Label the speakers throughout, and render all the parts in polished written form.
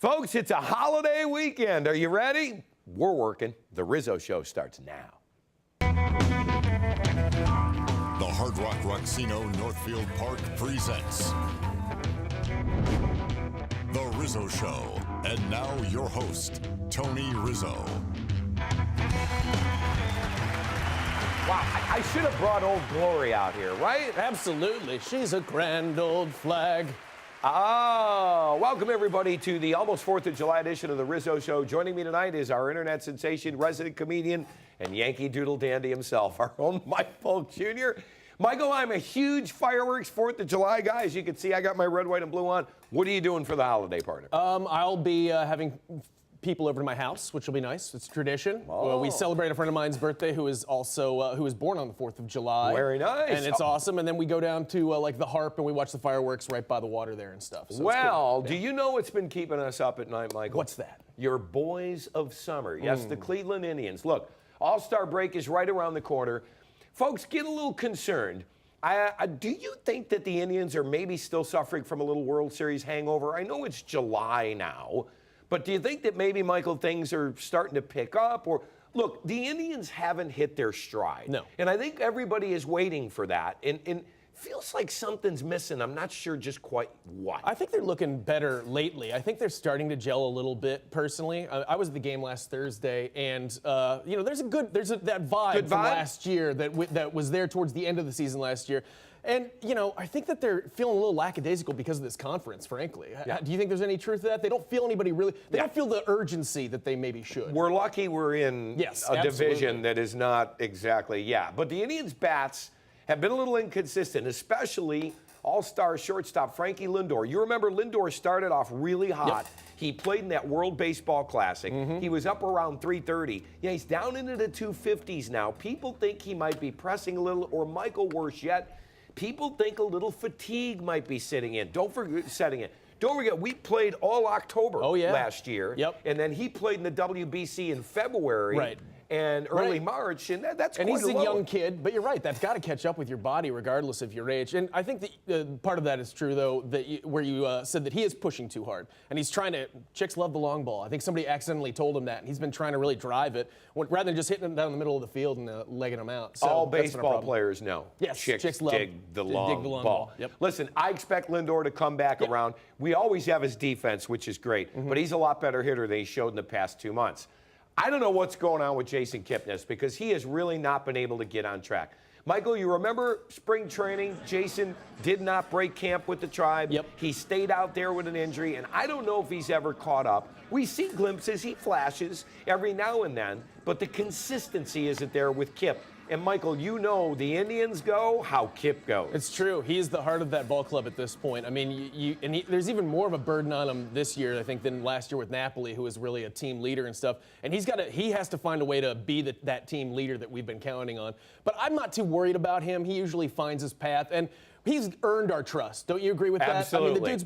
Speaker 1: Folks, it's a holiday weekend. Are you ready? We're working. The Rizzo Show starts now.
Speaker 2: The Hard Rock Rocksino Northfield Park presents The Rizzo Show. And now your host, Tony Rizzo.
Speaker 1: Wow, I should have brought Old Glory out here, right?
Speaker 3: Absolutely. She's a grand old flag.
Speaker 1: Welcome everybody to the almost 4th of July edition of the Rizzo Show. Joining me tonight is our internet sensation, resident comedian, and Yankee Doodle dandy himself, our own Mike Polk Jr. Michael, I'm a huge fireworks 4th of July guy. As you can see, I got my red, white, and blue on. What are you doing for the holiday, partner?
Speaker 3: I'll be having people over to my house, which will be nice. It's tradition. We celebrate a friend of mine's birthday who is also who was born on the 4th of July.
Speaker 1: Very nice.
Speaker 3: And it's awesome. And then we go down to like the Harp and we watch the fireworks right by the water there and stuff. So
Speaker 1: well, do you know what's been keeping us up at night, Michael?
Speaker 3: What's that?
Speaker 1: Your boys of summer. Yes, the Cleveland Indians. Look, All-Star break is right around the corner. Folks, get a little concerned. Do you think that the Indians are maybe still suffering from a little World Series hangover? I know it's July now, but do you think that maybe, Michael, things are starting to pick up? Or look, the Indians haven't hit their stride.
Speaker 3: No.
Speaker 1: And I think everybody is waiting for that. And feels like something's missing. I'm not sure just quite what.
Speaker 3: I think they're looking better lately. I think they're starting to gel a little bit, personally. I was at the game last Thursday, and you know, there's that vibe from last year that was there towards the end of the season last year. And, you know, I think that they're feeling a little lackadaisical because of this conference, frankly. Yeah. Do you think there's any truth to that? They don't feel anybody really, they don't feel the urgency that they maybe should.
Speaker 1: We're lucky we're in a division that is not exactly, But the Indians' bats have been a little inconsistent, especially all-star shortstop Frankie Lindor. You remember Lindor started off really hot. Yep. He played in that World Baseball Classic. He was up around 330. Yeah, he's down into the 250s now. People think he might be pressing a little, or Michael, worse yet, people think a little fatigue might be setting in. Don't forget, we played all October last year.
Speaker 3: Yep.
Speaker 1: And then he played in the WBC in February and early March, and that's
Speaker 3: and
Speaker 1: quite
Speaker 3: he's
Speaker 1: a
Speaker 3: a young kid, but you're right. That's got to catch up with your body, regardless of your age. And I think that part of that is true, though, that where you said that he is pushing too hard, and he's trying to. Chicks love the long ball. I think somebody accidentally told him that, and he's been trying to really drive it rather than just hitting it down the middle of the field and legging them out. So
Speaker 1: all baseball players know.
Speaker 3: Yes,
Speaker 1: chicks
Speaker 3: love
Speaker 1: dig the long ball.
Speaker 3: Yep.
Speaker 1: Listen, I expect Lindor to come back around. We always have his defense, which is great, but he's a lot better hitter than he showed in the past 2 months. I don't know what's going on with Jason Kipnis because he has really not been able to get on track. Michael, you remember spring training? Jason did not break camp with the Tribe.
Speaker 3: Yep.
Speaker 1: He stayed out there with an injury, and I don't know if he's ever caught up. We see glimpses, he flashes every now and then, but the consistency isn't there with Kip. And Michael, you know the Indians go how Kip goes.
Speaker 3: It's true. He's the heart of that ball club at this point. I mean, there's even more of a burden on him this year, I think, than last year with Napoli, who was really a team leader and stuff. And he has to find a way to be that team leader that we've been counting on. But I'm not too worried about him. He usually finds his path, and he's earned our trust. Don't you agree with that?
Speaker 1: Absolutely.
Speaker 3: I mean, the dude's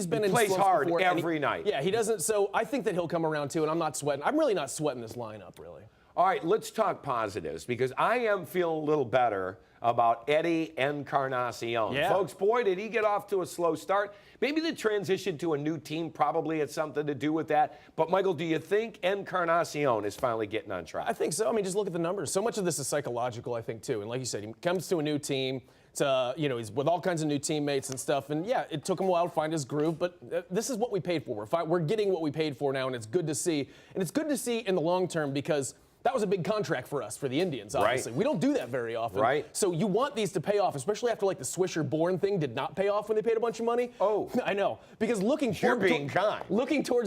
Speaker 3: been
Speaker 1: he
Speaker 3: in
Speaker 1: plays hard
Speaker 3: before,
Speaker 1: every night.
Speaker 3: Yeah, he doesn't. So I think that he'll come around too, and I'm not sweating. I'm really not sweating this lineup, really.
Speaker 1: All right, let's talk positives because I am feeling a little better about Eddie Encarnacion.
Speaker 3: Yeah.
Speaker 1: Folks, boy, did he get off to a slow start. Maybe the transition to a new team probably had something to do with that. But, Michael, do you think Encarnacion is finally getting on track?
Speaker 3: I think so. I mean, just look at the numbers. So much of this is psychological, I think, too. And like you said, he comes to a new team. You know, he's with all kinds of new teammates and stuff. And, yeah, it took him a while to find his groove. But this is what we paid for. We're getting what we paid for now, and it's good to see. And it's good to see in the long term because that was a big contract for us, for the Indians, obviously.
Speaker 1: Right.
Speaker 3: We don't do that very often.
Speaker 1: Right.
Speaker 3: So you want these to pay off, especially after, like, the Swisher-Born thing did not pay off when they paid a bunch of money.
Speaker 1: Oh.
Speaker 3: I know. Because looking towards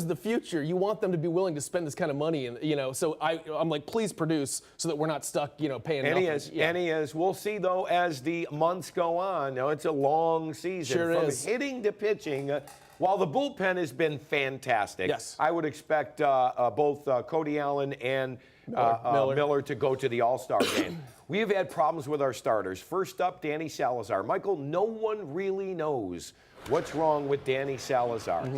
Speaker 3: the future, you want them to be willing to spend this kind of money. And, you know, so I'm like, please produce so that we're not stuck, you know, paying nothing.
Speaker 1: And he is. We'll see, though, as the months go on. Now, it's a long season.
Speaker 3: Sure
Speaker 1: From
Speaker 3: is.
Speaker 1: hitting to pitching. While the bullpen has been fantastic,
Speaker 3: yes,
Speaker 1: I would expect both Cody Allen and Miller to go to the All-Star game. We have had problems with our starters. First up, Danny Salazar. Michael, no one really knows what's wrong with Danny Salazar.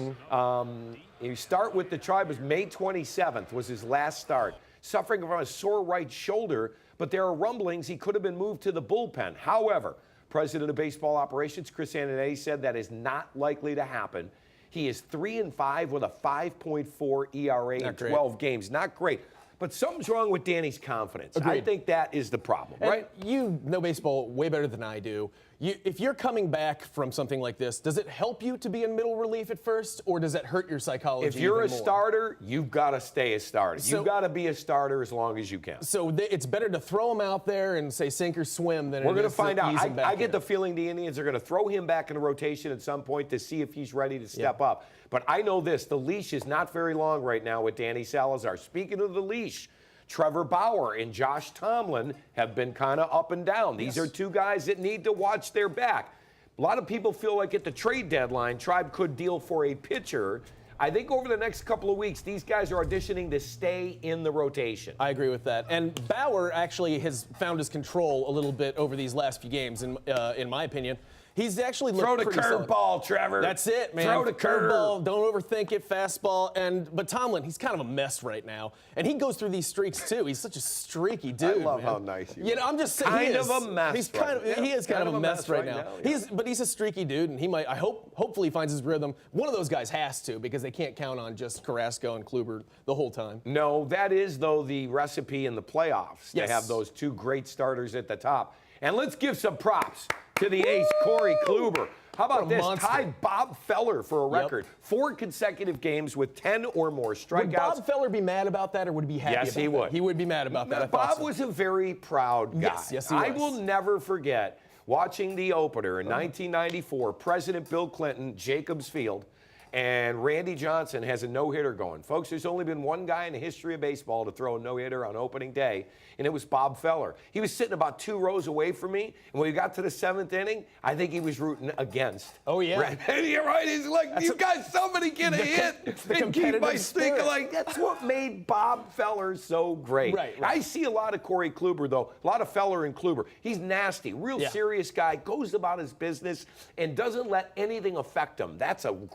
Speaker 1: You start with the Tribe. Was May 27th was his last start. Suffering from a sore right shoulder, but there are rumblings he could have been moved to the bullpen. However, President of Baseball Operations, Chris Antonetti, said that is not likely to happen. He is 3-5 with a 5.4 ERA in 12 games. Not great. But something's wrong with Danny's confidence.
Speaker 3: Agreed.
Speaker 1: I think that is the problem,
Speaker 3: and
Speaker 1: right?
Speaker 3: You know baseball way better than I do. If you're coming back from something like this, does it help you to be in middle relief at first, or does it hurt your psychology?
Speaker 1: If you're
Speaker 3: even
Speaker 1: a
Speaker 3: more?
Speaker 1: starter, you've got to stay a starter. You've got to be a starter as long as you can.
Speaker 3: So it's better to throw him out there and say sink or swim than
Speaker 1: we're going to
Speaker 3: to
Speaker 1: find out. I get
Speaker 3: in.
Speaker 1: the feeling the Indians are going to throw him back in the rotation at some point to see if he's ready to step up. But I know this: the leash is not very long right now with Danny Salazar. Speaking of the leash, Trevor Bauer and Josh Tomlin have been kind of up and down. These are two guys that need to watch their back. A lot of people feel like at the trade deadline, Tribe could deal for a pitcher. I think over the next couple of weeks, these guys are auditioning to stay in the rotation.
Speaker 3: I agree with that. And Bauer actually has found his control a little bit over these last few games, in my opinion. He's actually looked
Speaker 1: Throw the
Speaker 3: pretty solid.
Speaker 1: curveball, Trevor.
Speaker 3: That's it, man.
Speaker 1: Throw the
Speaker 3: curveball. Don't overthink it. Fastball. But Tomlin, he's kind of a mess right now, and he goes through these streaks too. He's such a streaky dude.
Speaker 1: I love how nice you are.
Speaker 3: I'm just saying.
Speaker 1: Kind of a mess.
Speaker 3: He's he is kind of a mess right now.
Speaker 1: Yeah.
Speaker 3: But he's a streaky dude, and he might. Hopefully, he finds his rhythm. One of those guys has to, because they can't count on just Carrasco and Kluber the whole time.
Speaker 1: No, that is though the recipe in the playoffs to have those two great starters at the top. And let's give some props to the ace, Corey Kluber. How about this?
Speaker 3: Monster.
Speaker 1: Tied Bob Feller for a record. 4 consecutive games with 10 or more strikeouts.
Speaker 3: Would Bob Feller be mad about that, or would he be happy about that?
Speaker 1: Yes, he would.
Speaker 3: He would be mad about that.
Speaker 1: Bob was a very proud guy.
Speaker 3: Yes, he
Speaker 1: I
Speaker 3: was.
Speaker 1: will never forget watching the opener in 1994, President Bill Clinton, Jacobs Field, and Randy Johnson has a no-hitter going. Folks, there's only been one guy in the history of baseball to throw a no-hitter on opening day, and it was Bob Feller. He was sitting about 2 rows away from me, and when we got to the 7th inning, I think he was rooting against.
Speaker 3: Oh, yeah.
Speaker 1: Randy. You're right. He's like, you guys, somebody get a hit and keep my streak. Like, that's what made Bob Feller so great.
Speaker 3: Right.
Speaker 1: I see a lot of Corey Kluber, though, a lot of Feller and Kluber. He's nasty, real serious guy, goes about his business, and doesn't let anything affect him. That's something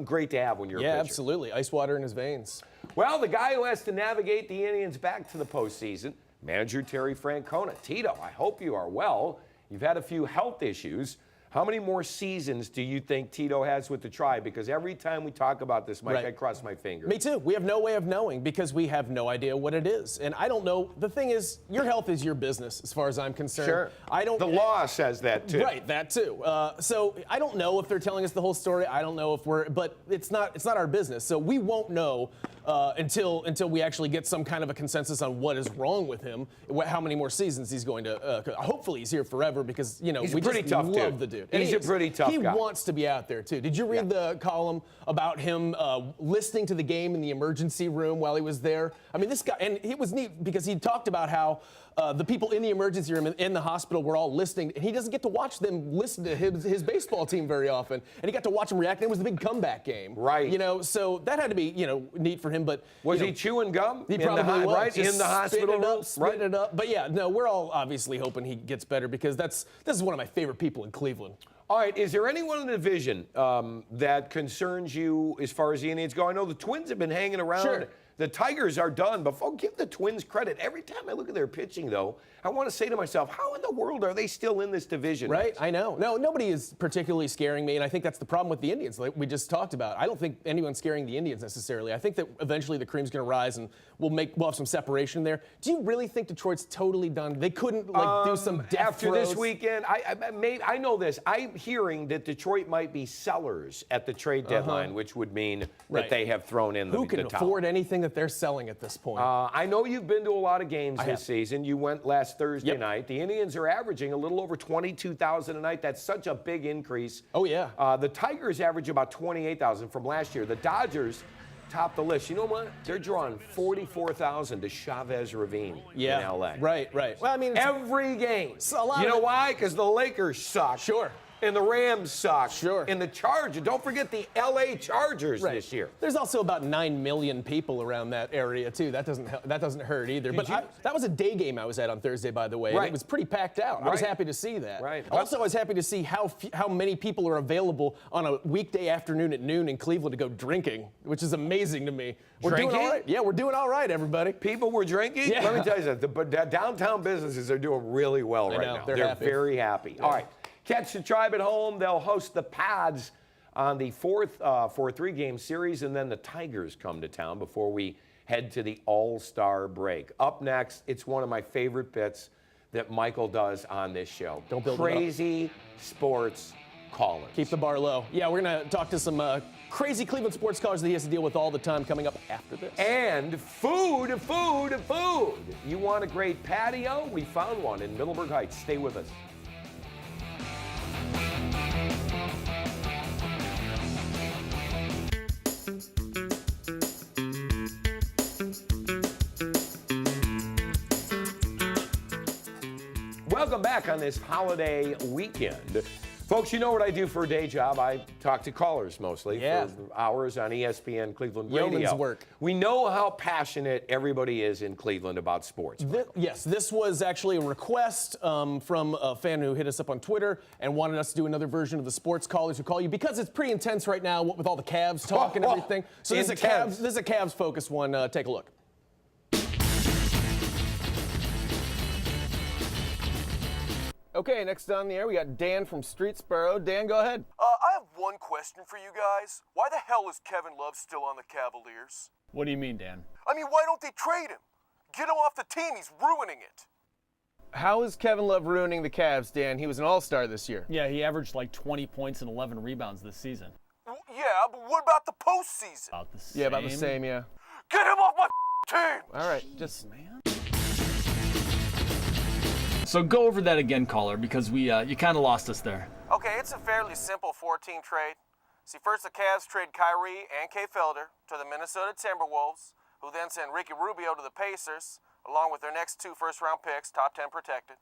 Speaker 1: great to have when you're a pitcher.
Speaker 3: Yeah, absolutely. Ice water in his veins.
Speaker 1: Well, the guy who has to navigate the Indians back to the postseason, manager Terry Francona. Tito, I hope you are well. You've had a few health issues. How many more seasons do you think Tito has with the Tribe? Because every time we talk about this, Mike, I cross my fingers.
Speaker 3: Me too. We have no way of knowing because we have no idea what it is. And I don't know. The thing is, your health is your business as far as I'm concerned.
Speaker 1: Sure. The law says that too.
Speaker 3: Right, that too. So I don't know if they're telling us the whole story. I don't know if but it's not our business. So we won't know until we actually get some kind of a consensus on what is wrong with him, how many more seasons he's going to. Hopefully he's here forever because we just love the dude.
Speaker 1: He's a pretty tough guy.
Speaker 3: He wants to be out there too. Did you read the column about him listening to the game in the emergency room while he was there? I mean, this guy, and it was neat because he talked about how the people in the emergency room in the hospital were all listening, and he doesn't get to watch them listen to his baseball team very often. And he got to watch them react. And it was the big comeback game,
Speaker 1: right?
Speaker 3: So that had to be neat for him. But
Speaker 1: was he chewing gum?
Speaker 3: He probably was.
Speaker 1: Right in the hospital room,
Speaker 3: spitting it up. But yeah, no, we're all obviously hoping he gets better because this is one of my favorite people in Cleveland.
Speaker 1: All right, is there anyone in the division that concerns you as far as the Indians go? I know the Twins have been hanging around.
Speaker 3: Sure.
Speaker 1: The Tigers are done, but folks, give the Twins credit. Every time I look at their pitching, though, I want to say to myself, how in the world are they still in this division?
Speaker 3: Right, I know. No, nobody is particularly scaring me, and I think that's the problem with the Indians, like we just talked about. I don't think anyone's scaring the Indians necessarily. I think that eventually the cream's going to rise, and we'll have some separation there. Do you really think Detroit's totally done? They couldn't do some death
Speaker 1: after
Speaker 3: throes?
Speaker 1: This weekend? I know this. I'm hearing that Detroit might be sellers at the trade deadline, which would mean that they have thrown in the towel.
Speaker 3: Who can afford anything that they're selling at this point?
Speaker 1: I know you've been to a lot of games this season. You went last Thursday night. The Indians are averaging a little over 22,000 a night. That's such a big increase.
Speaker 3: Oh, yeah.
Speaker 1: The Tigers average about 28,000 from last year. The Dodgers top the list. You know what? They're drawing 44,000 to Chavez Ravine in L.A.
Speaker 3: Right. Well, I mean,
Speaker 1: every game.
Speaker 3: You
Speaker 1: know why? Because the Lakers suck.
Speaker 3: Sure.
Speaker 1: And the Rams suck.
Speaker 3: Sure.
Speaker 1: And the Chargers. Don't forget the L.A. Chargers this year.
Speaker 3: There's also about 9 million people around that area, too. That doesn't hurt either. That was a day game I was at on Thursday, by the way.
Speaker 1: Right.
Speaker 3: And it was pretty packed out. I was happy to see that.
Speaker 1: Right.
Speaker 3: Also, I was happy to see how many people are available on a weekday afternoon at noon in Cleveland to go drinking, which is amazing to me. We're doing all right. Yeah, we're doing all right, everybody.
Speaker 1: People were drinking?
Speaker 3: Yeah.
Speaker 1: Let me tell you something. The downtown businesses are doing really well right now.
Speaker 3: They're happy.
Speaker 1: Very happy.
Speaker 3: Yeah.
Speaker 1: All right. Catch the Tribe at home. They'll host the Pads on the fourth 4-3 game series, and then the Tigers come to town before we head to the All-Star break. Up next, it's one of my favorite bits that Michael does on this show.
Speaker 3: Don't build
Speaker 1: Crazy sports callers.
Speaker 3: Keep the bar low. Yeah, we're going to talk to some crazy Cleveland sports callers that he has to deal with all the time coming up after this.
Speaker 1: And food. You want a great patio? We found one in Middleburg Heights. Stay with us. Welcome back on this holiday weekend. Folks, you know what I do for a day job. I talk to callers mostly for hours on ESPN Cleveland Radio.
Speaker 3: Yeoman's work.
Speaker 1: We know how passionate everybody is in Cleveland about sports.
Speaker 3: Yes, this was actually a request from a fan who hit us up on Twitter and wanted us to do another version of the sports callers who call you because it's pretty intense right now with all the Cavs talk and everything. So this is a Cavs focused one. Take a look. Okay, next on the air, we got Dan from Streetsboro. Dan, go ahead.
Speaker 4: I have one question for you guys. Why the hell is Kevin Love still on the Cavaliers?
Speaker 5: What do you mean, Dan?
Speaker 4: I mean, why don't they trade him? Get him off the team. He's ruining it.
Speaker 3: How is Kevin Love ruining the Cavs, Dan? He was an all-star this year.
Speaker 5: Yeah, he averaged like 20 points and 11 rebounds this season.
Speaker 4: Yeah, but what about the postseason?
Speaker 5: About the same.
Speaker 3: Yeah, about the same, yeah.
Speaker 4: Get him off my team!
Speaker 3: All right,
Speaker 5: Jeez, man. So go over that again, caller, because you kind of lost us there.
Speaker 4: Okay, it's a fairly simple 4-team trade. See, first the Cavs trade Kyrie and Kay Felder to the Minnesota Timberwolves, who then send Ricky Rubio to the Pacers, along with their next 2 first-round picks, top 10 protected.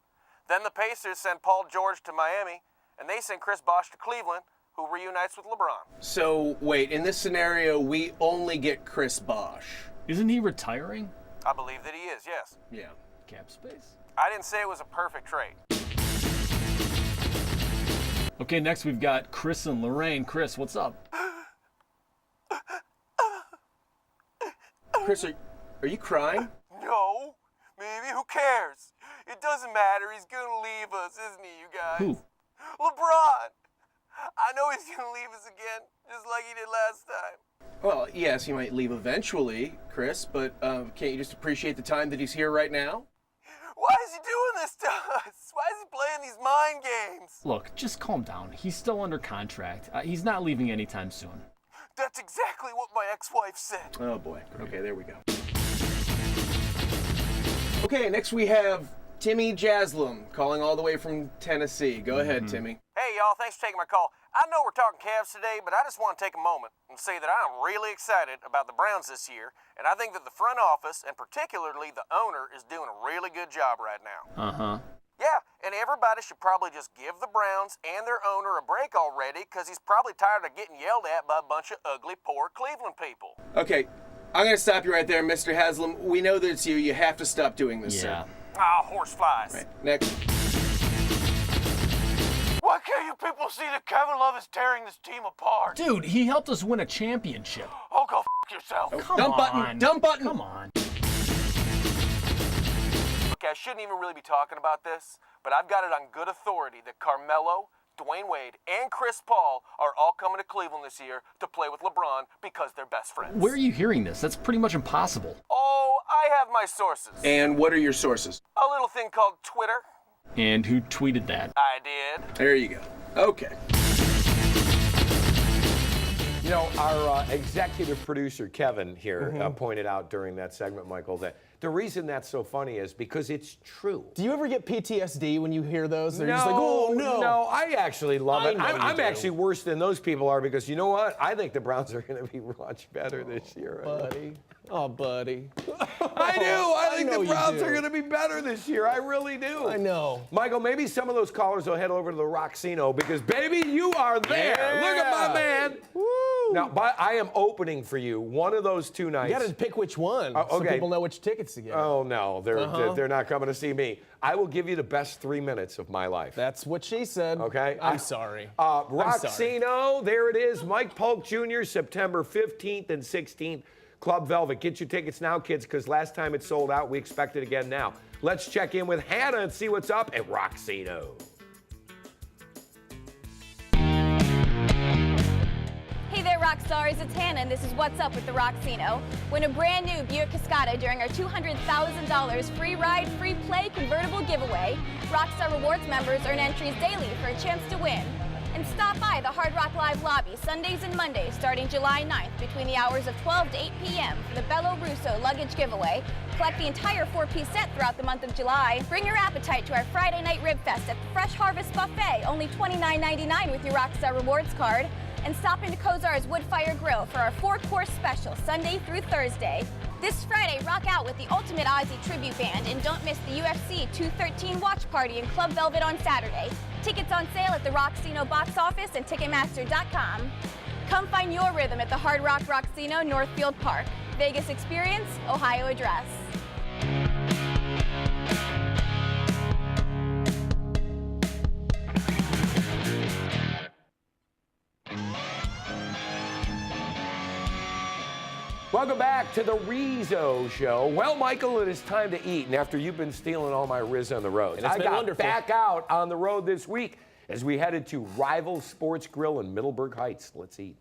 Speaker 4: Then the Pacers send Paul George to Miami, and they send Chris Bosh to Cleveland, who reunites with LeBron.
Speaker 3: So, wait, in this scenario, we only get Chris Bosh.
Speaker 5: Isn't he retiring?
Speaker 4: I believe that he is, yes.
Speaker 3: Yeah.
Speaker 5: Cap space.
Speaker 4: I didn't say it was a perfect trade.
Speaker 5: Okay, next we've got Chris and Lorraine. Chris, what's up?
Speaker 3: Chris, are you crying?
Speaker 4: No, maybe. Who cares? It doesn't matter. He's gonna leave us, isn't he, you guys?
Speaker 5: Who?
Speaker 4: LeBron. I know he's gonna leave us again, just like he did last time.
Speaker 3: Well, yes, he might leave eventually, Chris, but can't you just appreciate the time that he's here right now?
Speaker 4: Why is he doing this to us? Why is he playing these mind games?
Speaker 5: Look, just calm down. He's still under contract. He's not leaving anytime soon.
Speaker 4: That's exactly what my ex-wife said.
Speaker 3: Oh, boy. Okay, there we go. Okay, next we have Timmy Jaslam calling all the way from Tennessee. Go ahead, Timmy.
Speaker 4: Hey, y'all. Thanks for taking my call. I know we're talking Cavs today, but I just want to take a moment and say that I'm really excited about the Browns this year, and I think that the front office, and particularly the owner, is doing a really good job right now.
Speaker 5: Uh-huh.
Speaker 4: Yeah, and everybody should probably just give the Browns and their owner a break already, because he's probably tired of getting yelled at by a bunch of ugly, poor Cleveland people.
Speaker 3: Okay, I'm going to stop you right there, Mr. Haslam. We know that it's you. You have to stop doing this, sir.
Speaker 4: Ah, horse flies.
Speaker 3: Right, next.
Speaker 4: Why can't you people see that Kevin Love is tearing this team apart?
Speaker 5: Dude, he helped us win a championship.
Speaker 4: Oh, go yourself.
Speaker 5: Come
Speaker 3: Dumb
Speaker 5: on.
Speaker 3: button, dumb button.
Speaker 5: Come on.
Speaker 4: Okay, I shouldn't even really be talking about this, but I've got it on good authority that Carmelo, Dwayne Wade, and Chris Paul are all coming to Cleveland this year to play with LeBron because they're best friends.
Speaker 5: Where are you hearing this? That's pretty much impossible.
Speaker 4: Oh, I have my sources.
Speaker 3: And what are your sources?
Speaker 4: A little thing called Twitter.
Speaker 5: And who tweeted that?
Speaker 4: I did.
Speaker 3: There you go. Okay.
Speaker 1: You know, our executive producer, Kevin, here pointed out during that segment, Michael, that the reason that's so funny is because it's true.
Speaker 3: Do you ever get PTSD when you hear those? They're
Speaker 1: No,
Speaker 3: just like, oh, no.
Speaker 1: No, I actually love it.
Speaker 3: I know you
Speaker 1: I'm
Speaker 3: do.
Speaker 1: actually worse than those people are because you know what? I think the Browns are going to be much better this year.
Speaker 3: Buddy. Oh, buddy.
Speaker 1: I do. I think
Speaker 3: know
Speaker 1: the
Speaker 3: you
Speaker 1: Browns
Speaker 3: do.
Speaker 1: are going to be better this year. I really do.
Speaker 3: I know.
Speaker 1: Michael, maybe some of those callers will head over to the Roxino because, baby, you are there.
Speaker 3: Yeah.
Speaker 1: Look at my man.
Speaker 3: Woo.
Speaker 1: Now, I am opening for you one of those 2 nights.
Speaker 3: You got to pick which one so
Speaker 1: okay.
Speaker 3: people know which tickets to get.
Speaker 1: Oh, no. They're not coming to see me. I will give you the best 3 minutes of my life.
Speaker 3: That's what she said.
Speaker 1: Okay.
Speaker 3: I'm sorry.
Speaker 1: Roxino, there it is. Mike Polk Jr., September 15th and 16th. Club Velvet. Get your tickets now, kids, because last time it sold out. We expect it again now. Let's check in with Hannah and see what's up at Roxino.
Speaker 6: Rockstars, it's Hannah, and this is What's Up with the Rocksino. Win a brand new Buick Cascada during our $200,000 free ride, free play convertible giveaway. Rockstar Rewards members earn entries daily for a chance to win. And stop by the Hard Rock Live lobby Sundays and Mondays starting July 9th between the hours of 12 to 8 p.m. for the Bello Russo luggage giveaway. Collect the entire 4-piece set throughout the month of July. Bring your appetite to our Friday night rib fest at the Fresh Harvest Buffet, only $29.99 with your Rockstar Rewards card. And stop into Kozar's Woodfire Grill for our 4-course special Sunday through Thursday. This Friday, rock out with the Ultimate Ozzy Tribute Band and don't miss the UFC 213 watch party in Club Velvet on Saturday. Tickets on sale at the Rocksino box office and Ticketmaster.com. Come find your rhythm at the Hard Rock Rocksino Northfield Park. Vegas experience, Ohio address.
Speaker 1: Welcome back to the Rizzo Show. Well, Michael, it is time to eat, and after you've been stealing all my Rizzo on the road,
Speaker 3: I got
Speaker 1: wonderful. Back out on the road this week as we headed to Rival Sports Grill in Middleburg Heights. Let's eat.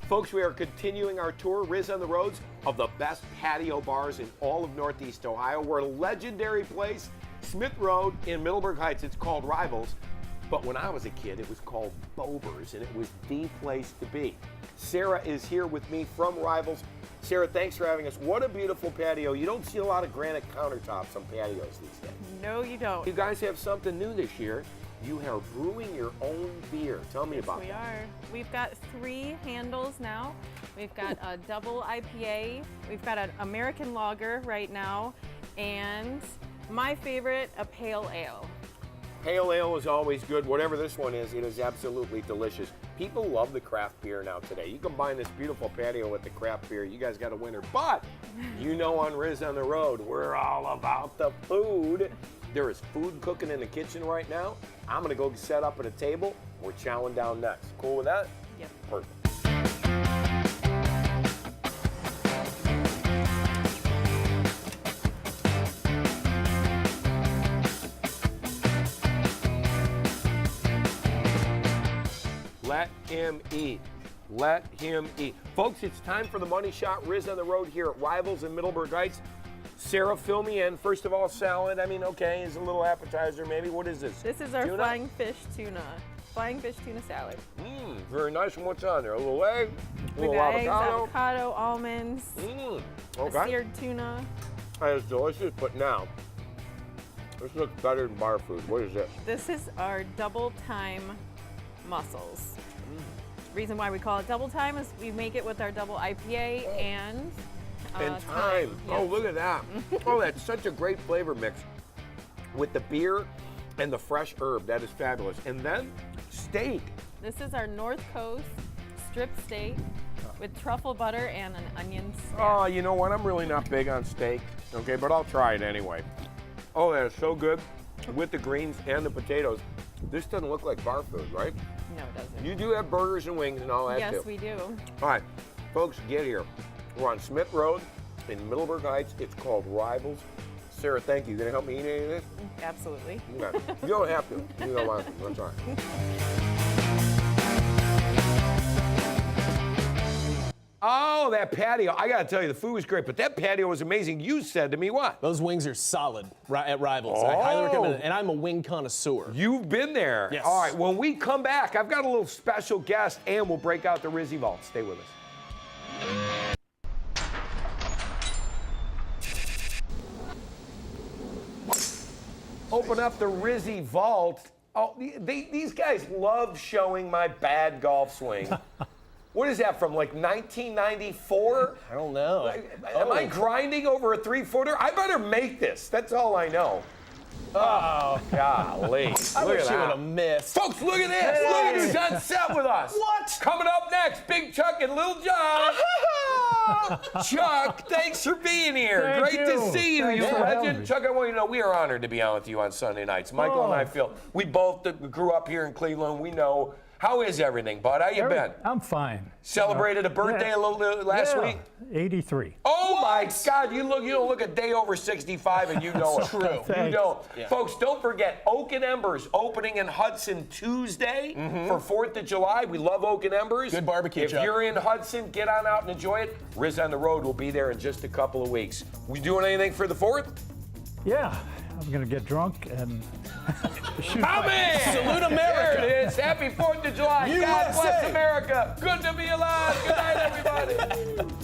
Speaker 1: Folks, we are continuing our tour, Riz on the Roads, of the best patio bars in all of Northeast Ohio. We're at a legendary place, Smith Road in Middleburg Heights. It's called Rivals, but when I was a kid, it was called Bober's, and it was the place to be. Sarah is here with me from Rivals. Sarah, thanks for having us. What a beautiful patio. You don't see a lot of granite countertops on patios these days.
Speaker 7: No, you don't.
Speaker 1: You guys have something new this year. You are brewing your own beer. Tell me about that.
Speaker 7: We are. We've got 3 handles now. We've got a double IPA. We've got an American lager right now. And my favorite, a pale ale.
Speaker 1: Pale ale is always good. Whatever this one is, it is absolutely delicious. People love the craft beer now today. You combine this beautiful patio with the craft beer, you guys got a winner. But you know on Riz on the Road, we're all about the food. There is food cooking in the kitchen right now. I'm gonna go set up at a table. We're chowing down next. Cool with that?
Speaker 7: Yep.
Speaker 1: Perfect. Let him eat. Let him eat. Folks, it's time for the Money Shot. Riz on the Road here at Rivals in Middleburg Heights. Sarah, fill me in. First of all, salad. I mean, okay, is a little appetizer maybe. What is this?
Speaker 7: This is our
Speaker 1: tuna?
Speaker 7: flying fish tuna. Flying fish tuna salad.
Speaker 1: Very nice. And what's on there? A little egg, a
Speaker 7: We've
Speaker 1: little
Speaker 7: got eggs,
Speaker 1: avocado.
Speaker 7: avocado, almonds,
Speaker 1: Okay.
Speaker 7: seared tuna.
Speaker 1: That is delicious, but now, this looks better than bar food. What is this?
Speaker 7: This is our double time mussels. Reason why we call it double time is we make it with our double IPA and
Speaker 1: thyme. Oh,
Speaker 7: Yes.
Speaker 1: look at that. Oh, that's such a great flavor mix with the beer and the fresh herb. That is fabulous. And then steak.
Speaker 7: This is our North Coast strip steak with truffle butter and an onion stack.
Speaker 1: Oh, you know what? I'm really not big on steak, okay, but I'll try it anyway. Oh, that is so good with the greens and the potatoes. This doesn't look like bar food, right?
Speaker 7: No, it doesn't.
Speaker 1: You do have burgers and wings and all that too.
Speaker 7: Yes, we do.
Speaker 1: All right, folks, get here. We're on Smith Road in Middleburg Heights. It's called Rivals. Sarah, thank you. You gonna help me eat any of this?
Speaker 7: Absolutely.
Speaker 1: Okay. You don't have to. You don't want to. That's all right. Oh, that patio. I got to tell you, the food was great, but that patio was amazing. You said to me what?
Speaker 3: Those wings are solid at Rivals. I highly recommend it, and I'm a wing connoisseur.
Speaker 1: You've been there.
Speaker 3: Yes.
Speaker 1: All right, when we come back, I've got a little special guest, and we'll break out the Rizzy Vault. Stay with us. Open up the Rizzy Vault. Oh, these guys love showing my bad golf swing. What is that from, like 1994?
Speaker 3: I don't know.
Speaker 1: Am I grinding over a 3-footer? I better make this. That's all I know. Oh, golly.
Speaker 3: I
Speaker 1: Look
Speaker 3: wish
Speaker 1: at
Speaker 3: you would
Speaker 1: that.
Speaker 3: have missed.
Speaker 1: Folks, look at this. Look at who's on set with us.
Speaker 3: What?
Speaker 1: Coming up next, Big Chuck and Little John. Chuck, thanks for being here.
Speaker 8: Thank
Speaker 1: Great to
Speaker 8: you.
Speaker 1: see you,
Speaker 8: Thanks
Speaker 1: you
Speaker 8: for having
Speaker 1: legend.
Speaker 8: me.
Speaker 1: Chuck, I want you to know we are honored to be on with you on Sunday nights. Michael and I feel we both grew up here in Cleveland. We know How is everything, bud? How you been?
Speaker 8: I'm fine.
Speaker 1: Celebrated a birthday a little last week?
Speaker 8: 83.
Speaker 1: Oh my God! You don't look a day over 65, and you know it.
Speaker 3: True.
Speaker 1: You know, folks. Don't forget Oak and Embers opening in Hudson Tuesday for 4th of July. We love Oak and Embers.
Speaker 3: Good barbecue.
Speaker 1: If you're in Hudson, get on out and enjoy it. Riz on the Road will be there in just a couple of weeks. We doing anything for the 4th?
Speaker 8: Yeah, I'm gonna get drunk and shoot.
Speaker 1: How man!
Speaker 3: Salute America.
Speaker 1: There it is. Happy 4th of July. God bless America. Good to be alive. Good night, everybody.